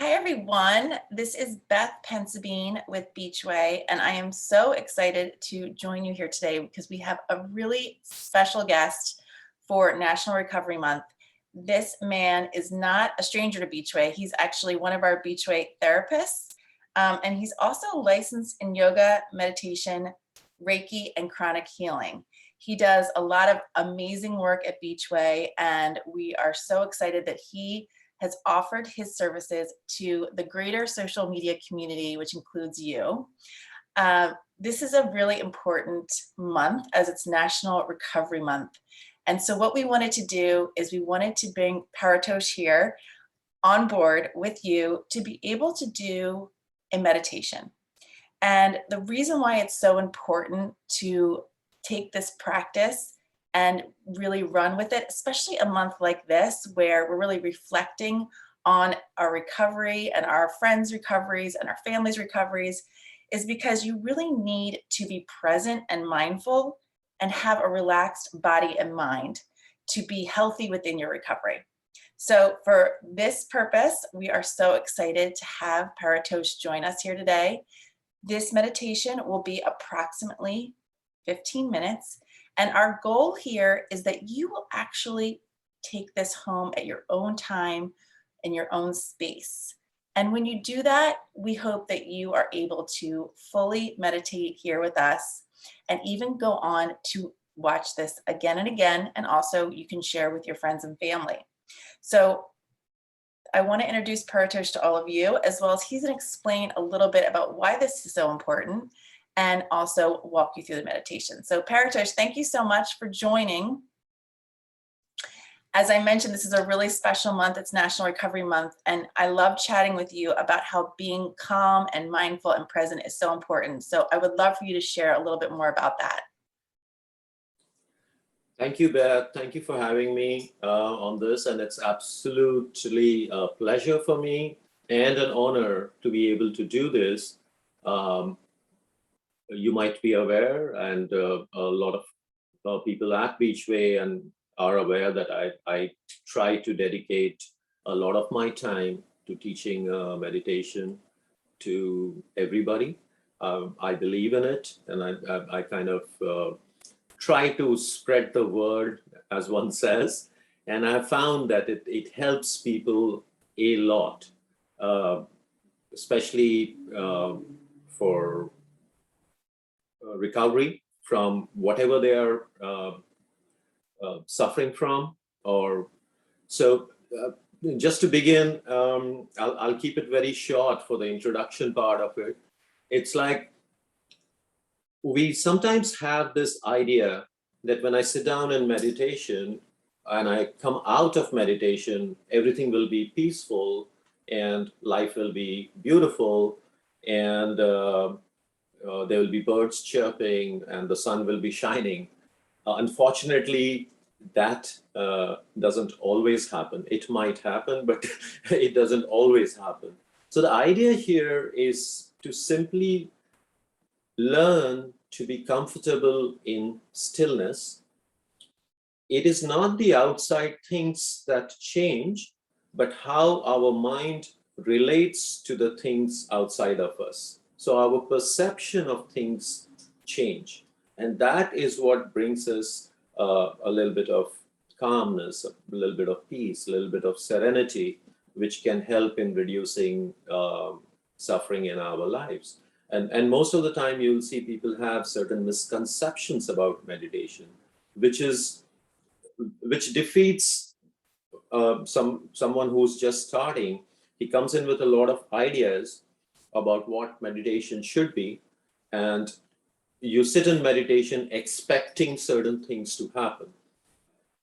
Hi, everyone. This is Beth Pensabene with Beachway, and I am so excited to join you here today because we have a really special guest for National Recovery Month. This man is not a stranger to Beachway. He's actually one of our Beachway therapists, and he's also licensed in yoga, meditation, Reiki, and chronic healing. He does a lot of amazing work at Beachway, and we are so excited that he has offered his services to the greater social media community, which includes you. This is a really important month as it's National Recovery Month. And so what we wanted to do is we wanted to bring Paritosh here on board with you to be able to do a meditation. And the reason why it's so important to take this practice and really run with it, especially a month like this, where we're really reflecting on our recovery and our friends' recoveries and our families' recoveries, is because you really need to be present and mindful and have a relaxed body and mind to be healthy within your recovery. So for this purpose, we are so excited to have Paritosh join us here today. This meditation will be approximately 15 minutes. And our goal here is that you will actually take this home at your own time, in your own space. And when you do that, we hope that you are able to fully meditate here with us and even go on to watch this again and again. And also you can share with your friends and family. So I want to introduce Paritosh to all of you, as well as he's going to explain a little bit about why this is so important and also walk you through the meditation. So Paritosh, thank you so much for joining. As I mentioned, this is a really special month. It's National Recovery Month, and I love chatting with you about how being calm and mindful and present is so important. So I would love for you to share a little bit more about that. Thank you, Beth. Thank you for having me on this, and it's absolutely a pleasure for me and an honor to be able to do this. You might be aware, and a lot of people at Beachway and are aware that I try to dedicate a lot of my time to teaching meditation to everybody. I believe in it, and I kind of try to spread the word, as one says, and I found that it helps people a lot, especially for recovery from whatever they are suffering from. Or so just to begin, I'll keep it very short for the introduction part of it. It's like we sometimes have this idea that when I sit down in meditation and I come out of meditation, everything will be peaceful and life will be beautiful, and there will be birds chirping and the sun will be shining. Unfortunately, that doesn't always happen. It might happen, but it doesn't always happen. So the idea here is to simply learn to be comfortable in stillness. It is not the outside things that change, but how our mind relates to the things outside of us. So our perception of things change. And that is what brings us a little bit of calmness, a little bit of peace, a little bit of serenity, which can help in reducing suffering in our lives. And most of the time you'll see people have certain misconceptions about meditation, which defeats someone who's just starting. He comes in with a lot of ideas about what meditation should be, and you sit in meditation expecting certain things to happen.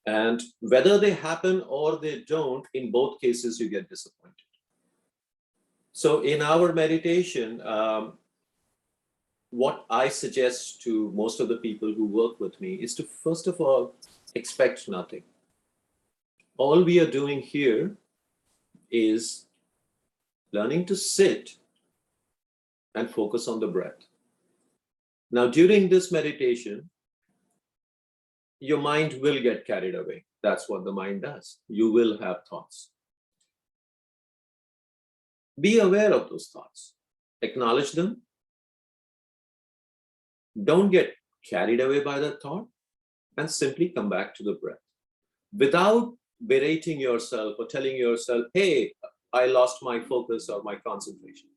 And whether they happen or they don't, in both cases, you get disappointed. So in our meditation, what I suggest to most of the people who work with me is to, first of all, expect nothing. All we are doing here is learning to sit and focus on the breath. Now, during this meditation, your mind will get carried away. That's what the mind does. You will have thoughts. Be aware of those thoughts. Acknowledge them. Don't get carried away by the thought, and simply come back to the breath without berating yourself or telling yourself, hey, I lost my focus or my concentration.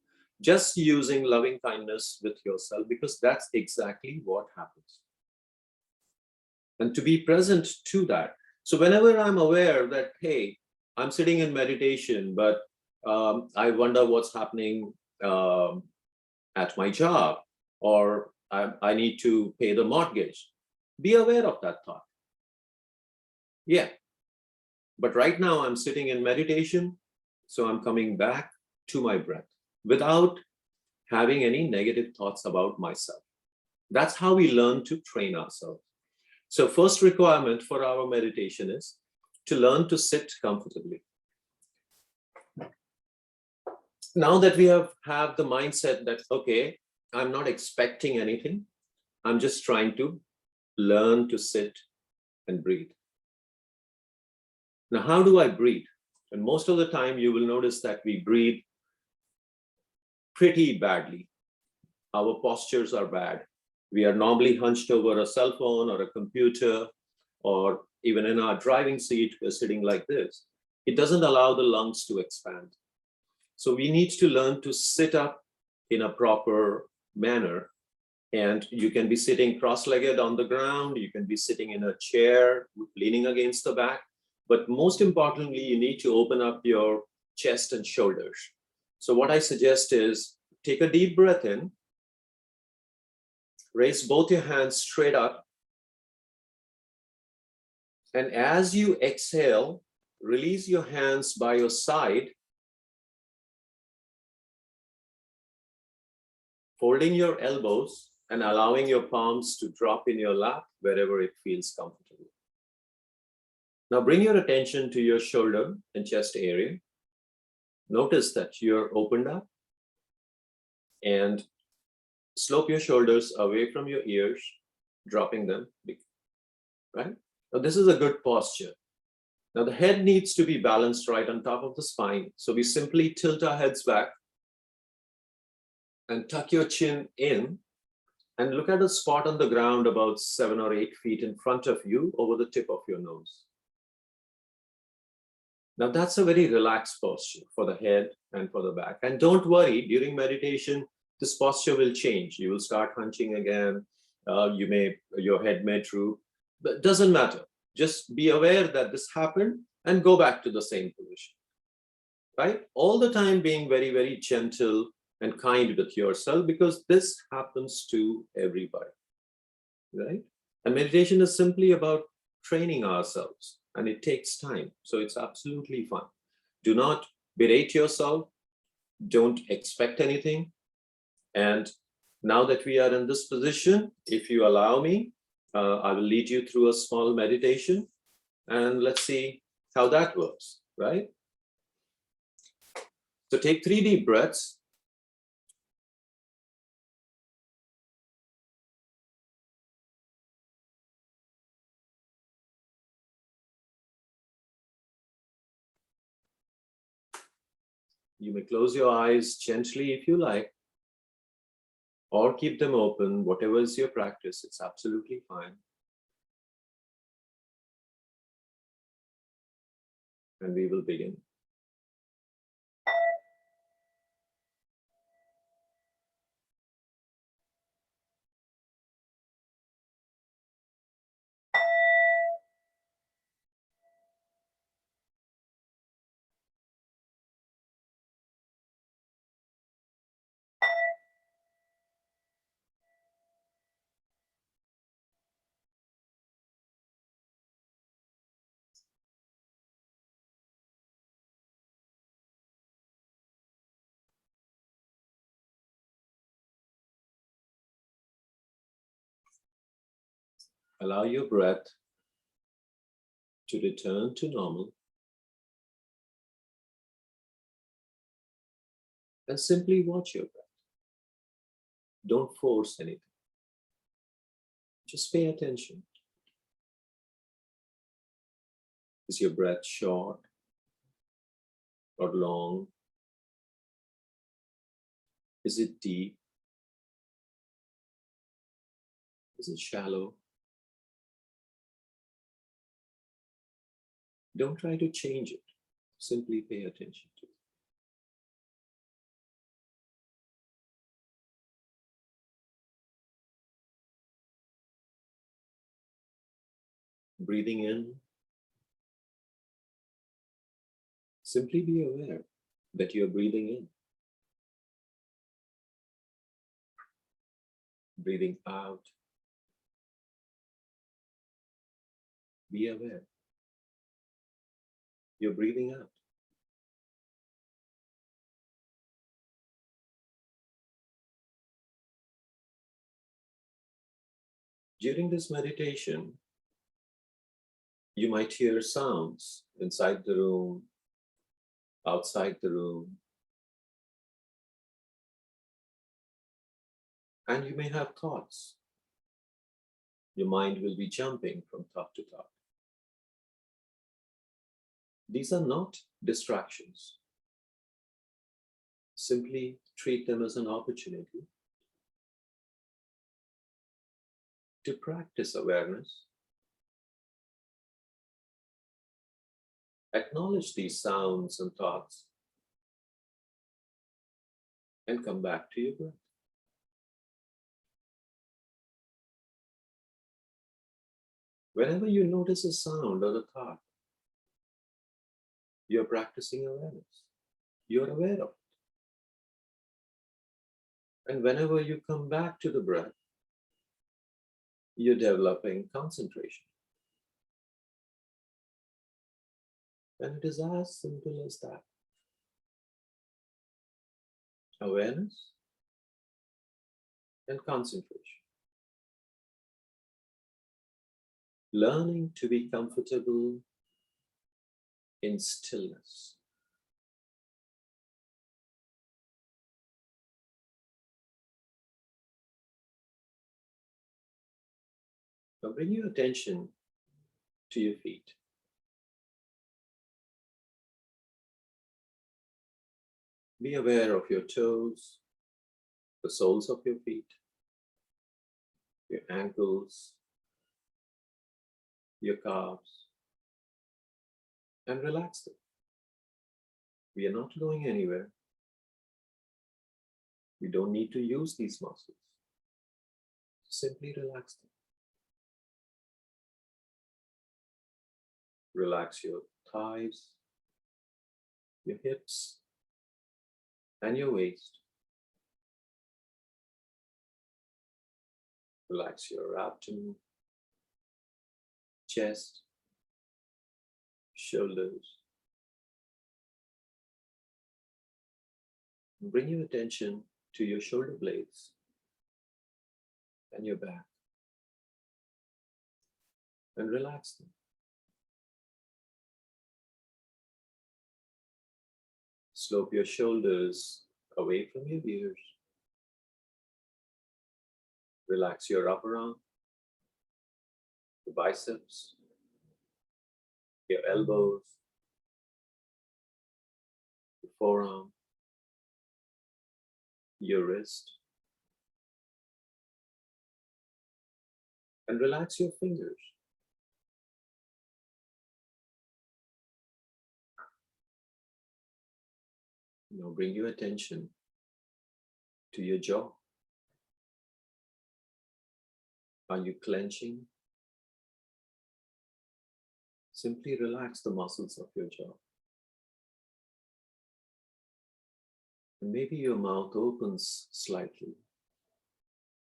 Just using loving kindness with yourself, because that's exactly what happens. And to be present to that. So whenever I'm aware that, hey, I'm sitting in meditation, but I wonder what's happening at my job, or I need to pay the mortgage. Be aware of that thought. Yeah. But right now I'm sitting in meditation, so I'm coming back to my breath without having any negative thoughts about myself. That's how we learn to train ourselves. So first requirement for our meditation is to learn to sit comfortably. Now that we have the mindset that, okay, I'm not expecting anything, I'm just trying to learn to sit and breathe. Now, how do I breathe? And most of the time you will notice that we breathe pretty badly. Our postures are bad. We are normally hunched over a cell phone or a computer, or even in our driving seat, we're sitting like this. It doesn't allow the lungs to expand. So we need to learn to sit up in a proper manner. And you can be sitting cross-legged on the ground. You can be sitting in a chair, leaning against the back. But most importantly, you need to open up your chest and shoulders. So what I suggest is take a deep breath in, raise both your hands straight up. And as you exhale, release your hands by your side, folding your elbows and allowing your palms to drop in your lap wherever it feels comfortable. Now bring your attention to your shoulder and chest area. Notice that you're opened up, and slope your shoulders away from your ears, dropping them, right? Now this is a good posture. Now the head needs to be balanced right on top of the spine. So we simply tilt our heads back and tuck your chin in, and look at a spot on the ground about 7 or 8 feet in front of you over the tip of your nose. Now that's a very relaxed posture for the head and for the back. And don't worry, during meditation, this posture will change. You will start hunching again. Your head may droop, but it doesn't matter. Just be aware that this happened and go back to the same position, right? All the time being very, very gentle and kind with yourself, because this happens to everybody, right? And meditation is simply about training ourselves, and it takes time. So it's absolutely fine. Do not berate yourself. Don't expect anything. And now that we are in this position, if you allow me, I will lead you through a small meditation, and let's see how that works, right? So take 3 deep breaths. You may close your eyes gently if you like, or keep them open, whatever is your practice, it's absolutely fine. And we will begin. Allow your breath to return to normal, and simply watch your breath. Don't force anything. Just pay attention. Is your breath short or long? Is it deep? Is it shallow? Don't try to change it. Simply pay attention to it. Breathing in, simply be aware that you're breathing in. Breathing out, be aware. You're breathing out. During this meditation, you might hear sounds inside the room, outside the room, and you may have thoughts. Your mind will be jumping from thought to thought. These are not distractions. Simply treat them as an opportunity to practice awareness. Acknowledge these sounds and thoughts and come back to your breath. Whenever you notice a sound or a thought, you're practicing awareness. You're aware of it. And whenever you come back to the breath, you're developing concentration. And it is as simple as that. Awareness and concentration. Learning to be comfortable in stillness. Now bring your attention to your feet. Be aware of your toes, the soles of your feet, your ankles, your calves, and relax them. We are not going anywhere. We don't need to use these muscles. Simply relax them. Relax your thighs, your hips, and your waist. Relax your abdomen, chest, shoulders. Bring your attention to your shoulder blades and your back and relax them. Slope your shoulders away from your ears. Relax your upper arm, the biceps, your elbows, your forearm, your wrist, and relax your fingers. Now bring your attention to your jaw. Are you clenching? Simply relax the muscles of your jaw. And maybe your mouth opens slightly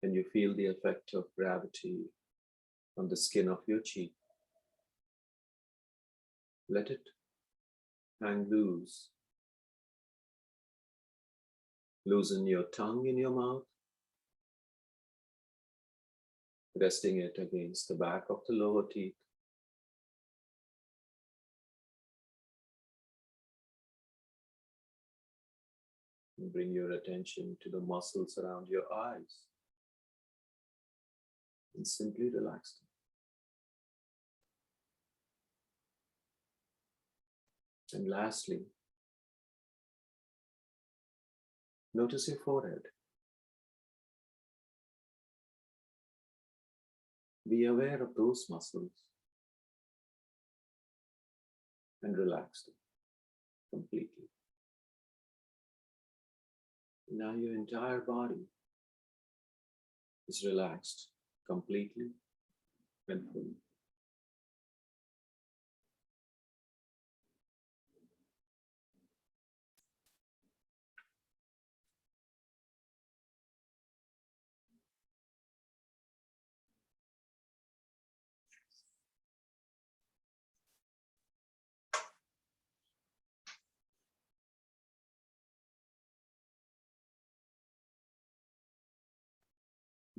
and you feel the effect of gravity on the skin of your cheek. Let it hang loose. Loosen your tongue in your mouth, resting it against the back of the lower teeth. And bring your attention to the muscles around your eyes and simply relax them. And lastly, Notice your forehead. Be aware of those muscles and relax them completely. Now your entire body is relaxed completely and fully.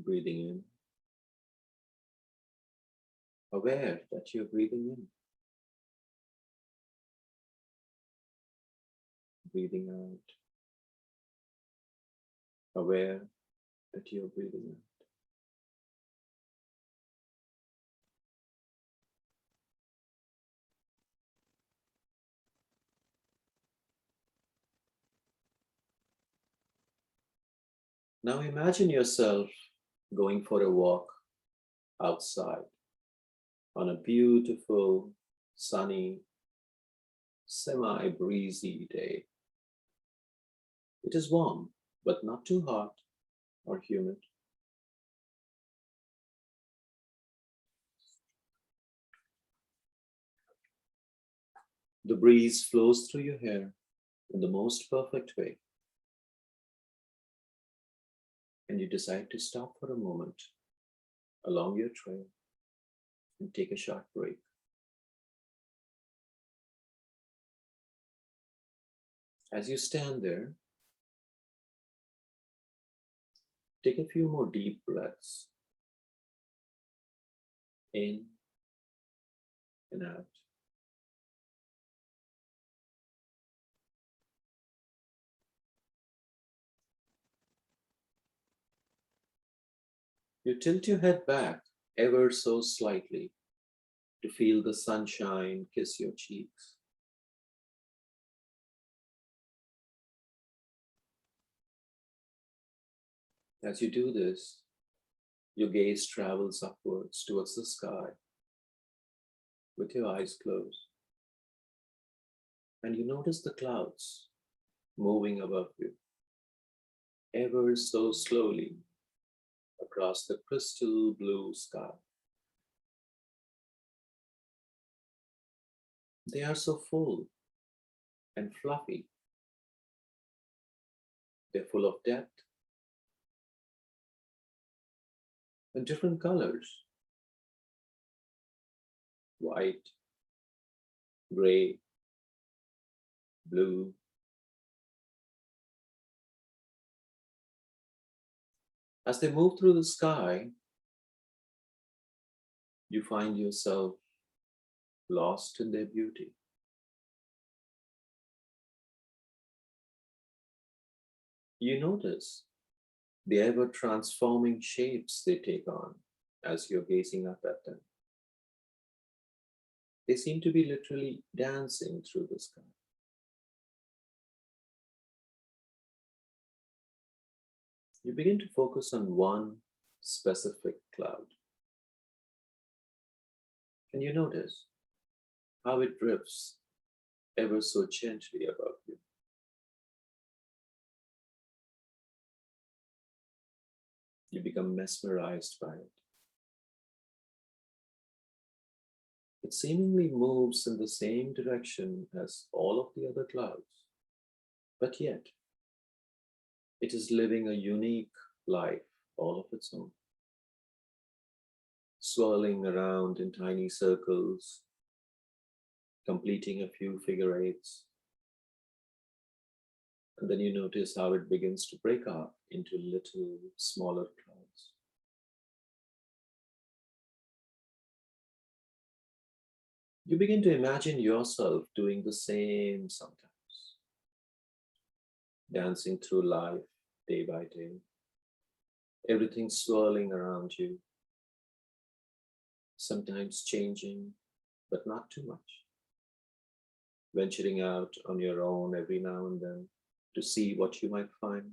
Breathing in, aware that you're breathing in, breathing out, aware that you're breathing out. Now imagine yourself going for a walk outside on a beautiful, sunny, semi-breezy day. It is warm, but not too hot or humid. The breeze flows through your hair in the most perfect way, and you decide to stop for a moment along your trail and take a short break. As you stand there, take a few more deep breaths in and out. You tilt your head back ever so slightly to feel the sunshine kiss your cheeks. As you do this, your gaze travels upwards towards the sky with your eyes closed, and you notice the clouds moving above you ever so slowly across the crystal blue sky. They are so full and fluffy. They're full of depth and different colors: white, gray, blue. As they move through the sky, you find yourself lost in their beauty. You notice the ever transforming shapes they take on as you're gazing up at them. They seem to be literally dancing through the sky. You begin to focus on one specific cloud, and you notice how it drifts ever so gently above you. You become mesmerized by it. It seemingly moves in the same direction as all of the other clouds, but yet it is living a unique life all of its own, swirling around in tiny circles, completing a few figure eights. And then you notice how it begins to break up into little smaller clouds. You begin to imagine yourself doing the same sometimes, dancing through life day by day, everything swirling around you, sometimes changing, but not too much, venturing out on your own every now and then to see what you might find,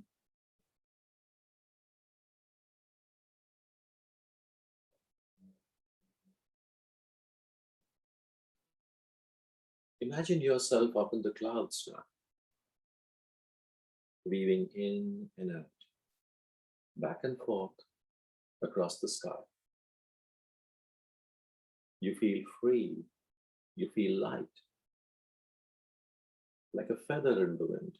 Imagine yourself up in the clouds now, weaving in and out, back and forth across the sky. You feel free, you feel light, like a feather in the wind.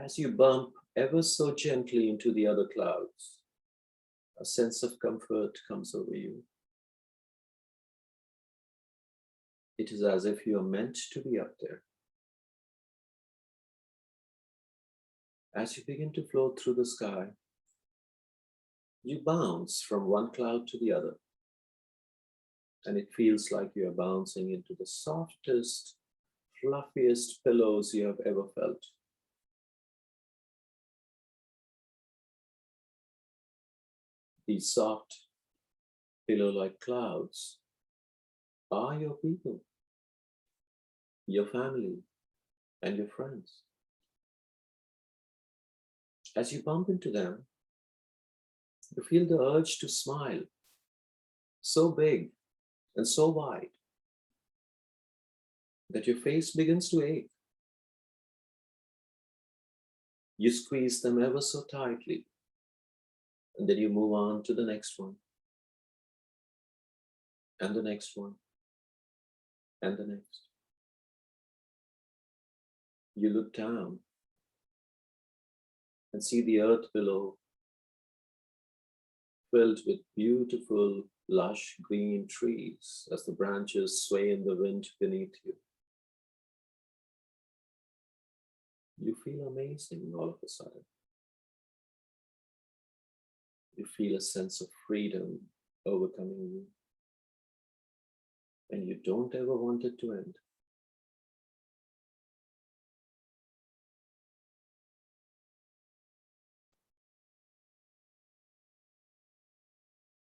As you bump ever so gently into the other clouds, a sense of comfort comes over you. It is as if you are meant to be up there. As you begin to float through the sky, you bounce from one cloud to the other, and it feels like you are bouncing into the softest, fluffiest pillows you have ever felt. These soft, pillow-like clouds are your people, your family, and your friends. As you bump into them, you feel the urge to smile, so big and so wide that your face begins to ache. You squeeze them ever so tightly, and then you move on to the next one, and the next one, and the next. You look down and see the earth below, filled with beautiful, lush green trees as the branches sway in the wind beneath you. You feel amazing all of a sudden. You feel a sense of freedom overcoming you, and you don't ever want it to end.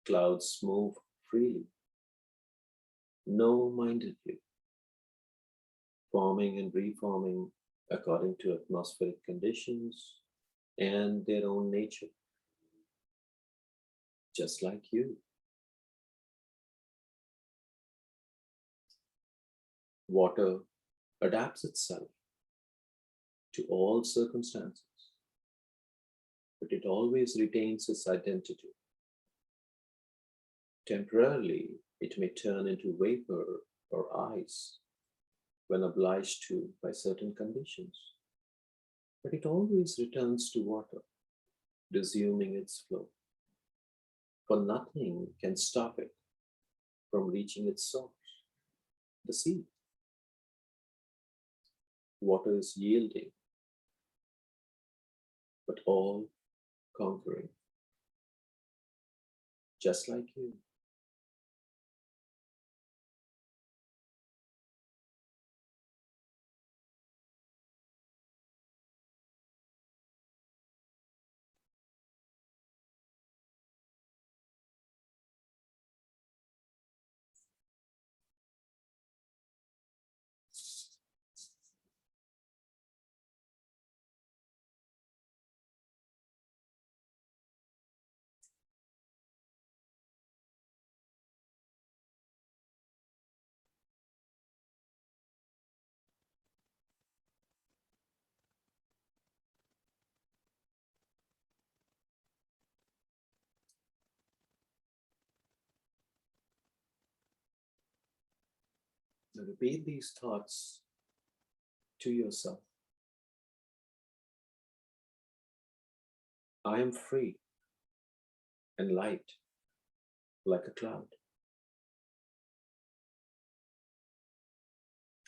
Clouds move freely, no-mindedly, forming and reforming according to atmospheric conditions and their own nature, just like you. Water adapts itself to all circumstances, but it always retains its identity. Temporarily, it may turn into vapor or ice when obliged to by certain conditions, but it always returns to water, resuming its flow. For nothing can stop it from reaching its source, the sea. Water is yielding, but all conquering, just like you. Now repeat these thoughts to yourself. I am free and light like a cloud.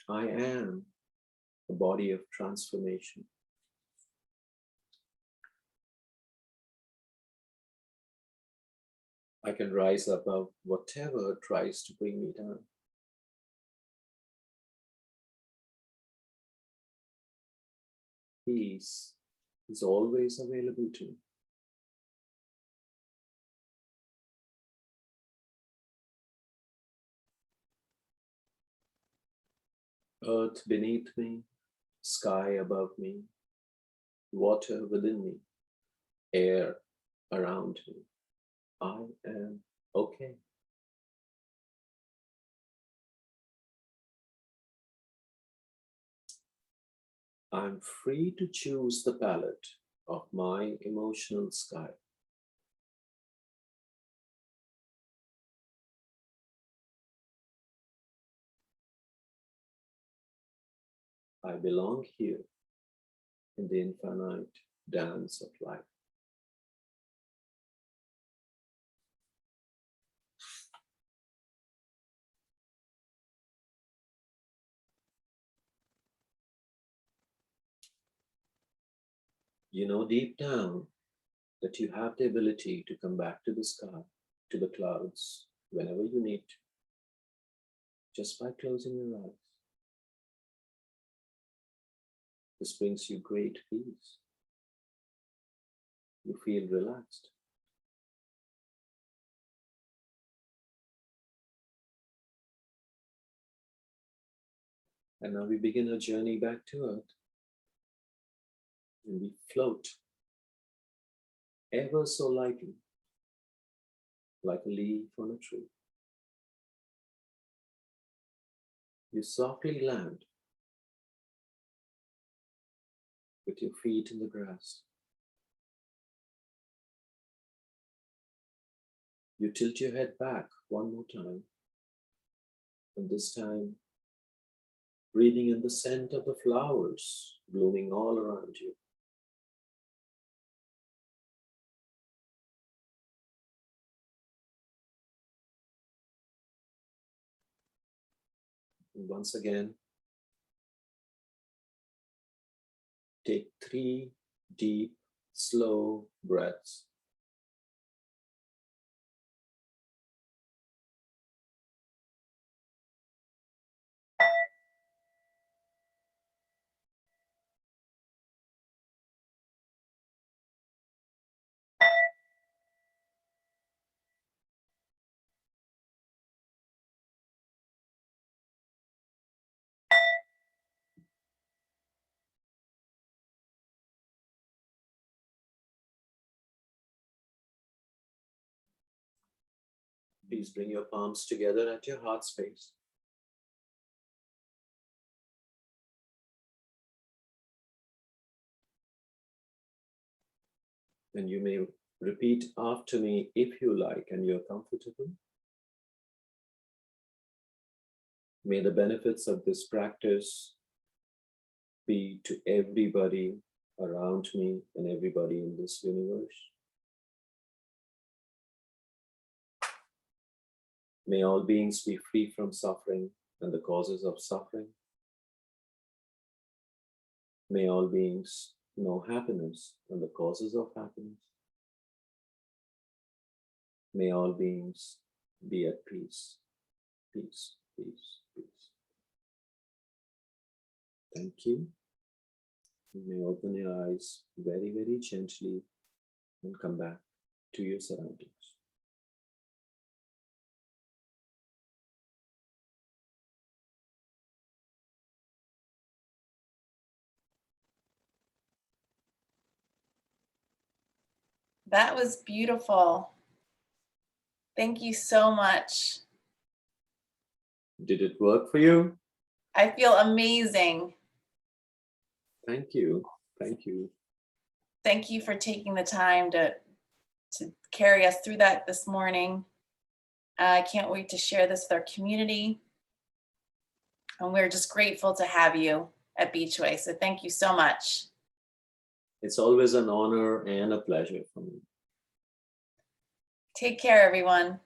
I am a body of transformation. I can rise above whatever tries to bring me down. Peace is always available to me. Earth beneath me, sky above me, water within me, air around me. I am okay. I'm free to choose the palette of my emotional sky. I belong here in the infinite dance of life. You know deep down that you have the ability to come back to the sky, to the clouds, whenever you need to, just by closing your eyes. This brings you great peace. You feel relaxed. And now we begin our journey back to Earth. And we float ever so lightly, like a leaf on a tree. You softly land with your feet in the grass. You tilt your head back one more time, and this time breathing in the scent of the flowers blooming all around you. And once again, take 3 deep, slow breaths. Please bring your palms together at your heart space. And you may repeat after me if you like and you're comfortable. May the benefits of this practice be to everybody around me and everybody in this universe. May all beings be free from suffering and the causes of suffering. May all beings know happiness and the causes of happiness. May all beings be at peace. Peace, peace, peace. Thank you. You may open your eyes very, very gently and come back to your surroundings. That was beautiful. Thank you so much. Did it work for you? I feel amazing. Thank you. Thank you. Thank you for taking the time to carry us through that this morning. I can't wait to share this with our community. And we're just grateful to have you at Beachway. So thank you so much. It's always an honor and a pleasure for me. Take care, everyone.